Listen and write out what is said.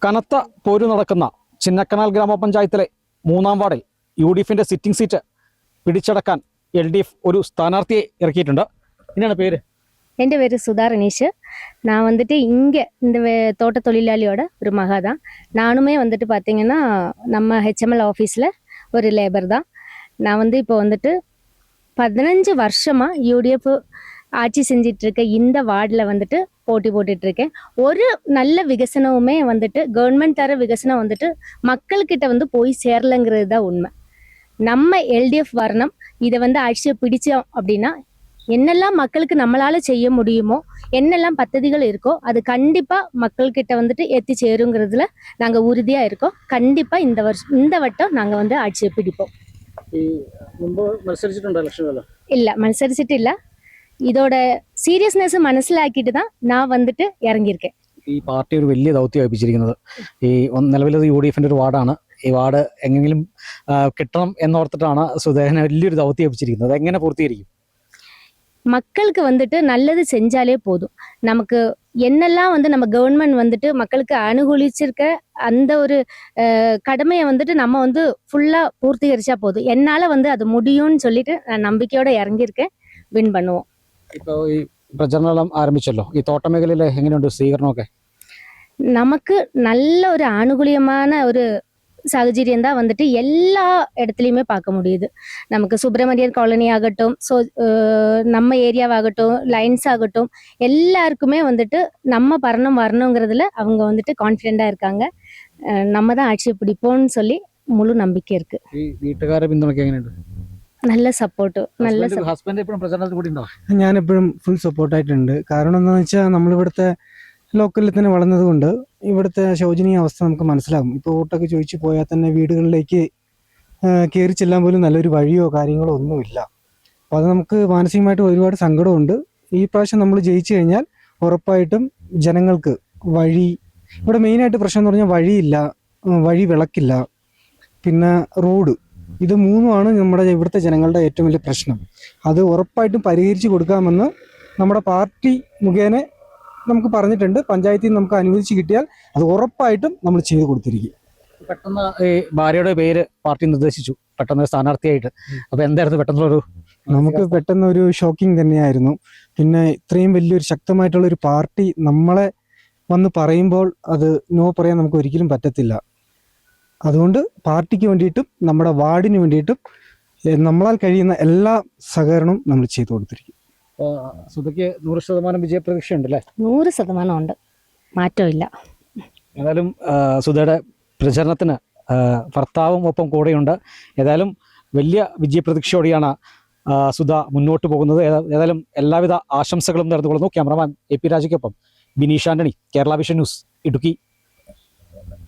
കനത്ത പോരു നടക്കുന്ന ചിന്നക്കനാൽ ഗ്രാമപഞ്ചായത്തിലെ 3-ാം വാർഡിൽ UDFിന്റെ സിറ്റിംഗ് സീറ്റ് പിടിച്ചടക്കാൻ LDF ഒരു സ്ഥാനാർത്ഥിയെ ഇറക്കിയിട്ടുണ്ട്. என்னென்ன பேரு? என் பேர் சுதா ரனீஷ். நான் வந்துட்டு இங்கே இந்த தோட்ட தொழிலாளியோட ஒரு மகா தான். நானுமே வந்துட்டு பார்த்தீங்கன்னா நம்ம HML ஆஃபீஸில் ஒரு லேபர் தான். நான் வந்து இப்போ வந்துட்டு 15 வருஷமாக UDF ஆட்சி செஞ்சிட்ருக்க இந்த வார்டில் வந்துட்டு போட்டி போட்டுட்ருக்கேன். ஒரு நல்ல விகசனமுமே வந்துட்டு கவர்மெண்ட் தர விகசனம் வந்துட்டு மக்கள்கிட்ட வந்து போய் சேரலைங்கிறது தான் உண்மை. நம்ம LDF வரணும், இதை வந்து ஆட்சியை பிடிச்சோம் அப்படின்னா என்னெல்லாம் மக்களுக்கு நம்மளால செய்ய முடியுமோ, என்னெல்லாம் பദ്ധதிகள் இருக்கோ அது கண்டிப்பா மக்கள்கிட்ட வந்துட்டு எத்தி சேருங்கிறதுல நாங்க உறுதியா இருக்கோம். கண்டிப்பா இந்த வட்டம் நாங்க வந்து ஆட்சியை பிடிப்போம். இல்ல மത്സരിച്ചിട്ടില്ല. இதோட സീരിയസ്നെസ് മനസ്സിലാക്കിയിട്ട് தான் நான் வந்துட்டு ഇറങ്ങിയിരിക്കேன். ഈ പാർട്ടി ഒരു വലിയ ദൗത്യം ഏൽപ്പിച്ചിരിക്കുന്നത്. ഈ നിലവിലത് UDFിന്റെ ഒരു വാർഡാണ്. ഈ വാർഡ് എങ്ങനെയും കിട്ടണം എന്നോർത്തിട്ടാണ് സുധേനെ വലിയൊരു ദൗത്യം ഏൽപ്പിച്ചിരിക്കുന്നത്. എങ്ങനെ പൂർത്തീകരിക്കും? மக்களுக்கு வந்துட்டு நல்லது செஞ்சாலே போதும். நமக்கு என்னெல்லாம் வந்து நம்ம கவர்மெண்ட் வந்துட்டு மக்களுக்கு அனுகூலிச்சிருக்க அந்த ஒரு கடமையை வந்துட்டு நம்ம வந்து ஃபுல்லா பூர்த்தீகரிச்சா போதும். என்னால வந்து அது முடியும்னு சொல்லிட்டு நான் நம்பிக்கையோட இறங்கியிருக்கேன். வின் பண்ணுவோம். ഇപ്പോൾ ഈ പ്രചരണം ആരംഭിച്ചല്ലോ. ഈ തോട്ടമേഖലയിൽ എങ്ങനെയുണ്ട് സ്വീകരണമൊക്കെ? நமக்கு நல்ல ஒரு அனுகூலியமான ஒரு சாகச்சரியம் தான் வந்துட்டு எல்லா இடத்துலையுமே பார்க்க முடியுது. நமக்கு சுப்பிரமணியர் காலனி ஆகட்டும், நம்ம ஏரியாவாகட்டும், லைன்ஸ் ஆகட்டும், எல்லாருக்குமே வந்துட்டு நம்ம வரணுங்கிறதுல அவங்க வந்துட்டு கான்ஃபிடென்ட்டாக இருக்காங்க. நம்ம தான் ஆட்சியை பிடிப்போம்னு சொல்லி முழு நம்பிக்கை இருக்கு. വീട്ടുകാരെ പിന്തുണയ്ക്ക് എങ്ങനെയുണ്ട്? നല്ല സപ്പോർട്ട്. ഹസ്ബൻഡ് എപ്പോഴും പ്രചരണത്തിൽ കൂടി ഉണ്ടോ? ഞാൻ എപ്പോഴും ഫുൾ സപ്പോർട്ടായിട്ടുണ്ട്. കാരണം എന്താണെന്ന് വെച്ചാൽ നമ്മളിവിടുത്തെ ലോക്കലിൽ തന്നെ വളർന്നതുകൊണ്ട് ഇവിടുത്തെ ശോചനീയ അവസ്ഥ നമുക്ക് മനസ്സിലാകും. ഇപ്പോൾ വോട്ടൊക്കെ ചോദിച്ചു പോയാൽ തന്നെ വീടുകളിലേക്ക് കയറി ചെല്ലാൻ പോലും നല്ലൊരു വഴിയോ കാര്യങ്ങളോ ഒന്നുമില്ല. അപ്പോൾ അത് നമുക്ക് മാനസികമായിട്ട് ഒരുപാട് സങ്കടമുണ്ട്. ഈ പ്രാവശ്യം നമ്മൾ ജയിച്ചു കഴിഞ്ഞാൽ ഉറപ്പായിട്ടും ജനങ്ങൾക്ക് വഴി, ഇവിടെ മെയിനായിട്ട് പ്രശ്നം എന്ന് പറഞ്ഞാൽ വഴിയില്ല, വഴി വിളക്കില്ല, പിന്നെ റോഡ്, ഇത് മൂന്നുമാണ് നമ്മുടെ ഇവിടുത്തെ ജനങ്ങളുടെ ഏറ്റവും വലിയ പ്രശ്നം. അത് ഉറപ്പായിട്ടും പരിഹരിച്ചു കൊടുക്കാമെന്ന് നമ്മുടെ പാർട്ടി മുഖേന നമുക്ക് പറഞ്ഞിട്ടുണ്ട്. പഞ്ചായത്തിൽ നിന്ന് നമുക്ക് അനുവദിച്ച് കിട്ടിയാൽ അത് ഉറപ്പായിട്ടും നമ്മൾ ചെയ്തു കൊടുത്തിരിക്കും. പെട്ടെന്ന് ഈ ഭാര്യയുടെ പേര് പാർട്ടി നിർദ്ദേശിച്ചു പെട്ടെന്ന് സ്ഥാനാർത്ഥിയായിട്ട്. അപ്പൊ എന്തായിരുന്നു പെട്ടെന്നുള്ളൊരു? നമുക്ക് പെട്ടെന്ന് ഒരു ഷോക്കിംഗ് തന്നെയായിരുന്നു. പിന്നെ ഇത്രയും വലിയൊരു ശക്തമായിട്ടുള്ള ഒരു പാർട്ടി നമ്മളെ വന്ന് പറയുമ്പോൾ അത് നോ പറയാൻ നമുക്ക് ഒരിക്കലും പറ്റത്തില്ല. അതുകൊണ്ട് പാർട്ടിക്ക് വേണ്ടിയിട്ടും നമ്മുടെ വാർഡിന് വേണ്ടിയിട്ടും നമ്മളാൽ കഴിയുന്ന എല്ലാ സഹകരണവും നമ്മൾ ചെയ്തു കൊടുത്തിരിക്കും. സുധയ്ക്ക് 100% വിജയപ്രതീക്ഷ ഉണ്ടല്ലേ? 100% ഉണ്ട്, മാറ്റമില്ല. ഏതായാലും സുധയുടെ പ്രചരണത്തിന് ഭർത്താവും ഒപ്പം കൂടെയുണ്ട്. ഏതായാലും വലിയ വിജയപ്രതീക്ഷയോടെയാണ് സുധ മുന്നോട്ട് പോകുന്നത്. ഏതായാലും എല്ലാവിധ ആശംസകളും നേർന്നുകൊള്ളുന്നു. ക്യാമറമാൻ AP രാജയ്ക്കൊപ്പം ബിനീഷ് ആന്റണി, കേരള വിഷൻ ന്യൂസ്, ഇടുക്കി.